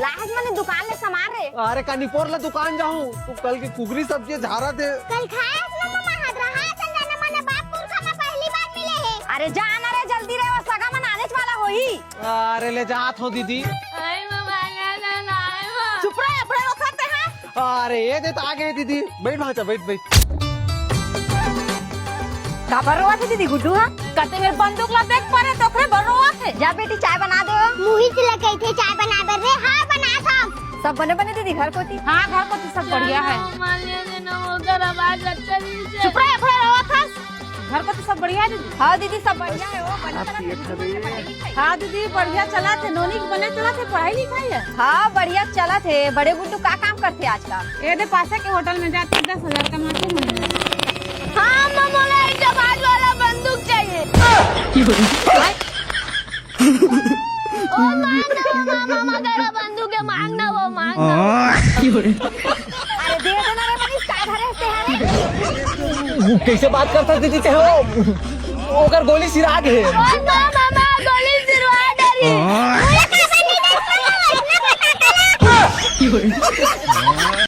लाहज मैंने दुकान ले सामान रे। अरे कानीपोर ला दुकान जाऊं तू कल की कुगरी सब्जी झारा दे। कल खाया ना मम्मा हाथ रहा चल जाना मने बापपुर का मैं पहली बार मिले है। अरे जाना रे जल्दी रे वो सगा मन आने वाला होई। अरे ले जात हो दीदी। आई मम्मा ना चुप रहे अपने लोग खाते हैं। अरे ये दे तो आ गए दीदी बैठ वहाँ जा बैठ बैठ। का बरवा थे दीदी गुड्डू हां कते मेरे बंदूक ला देख परे तो खरे बरवा थे। जा बेटी चाय बना दो। मुही से लगे थे चाय बना दे रे। हां बना था सब बने बने दीदी घर को थी। हां घर को थी सब बढ़िया है। चुप रहे अपने रवा था घर को तो सब बढ़िया है दीदी। हां दीदी सब बढ़िया है वो बना। हां दीदी बढ़िया चला थे नोनी के बने चला थे पढ़ाई लिखाई है। हां बढ़िया चला थे। बड़े गुड्डू का काम करते आजकल। ये दे पासे के होटल में जाते 10,000 कमाते हैं। हाँ मम्मा ने जवान वाला बंदूक चाहिए। ओ मामा तेरा बंदूक है मांगना वो मांगना। अरे दे देना रे मनीष का धरे से है। कैसे बात करता दीदी ते हो ओकर गोली सिरा दे। ओ मामा गोली सिरवा दे रही।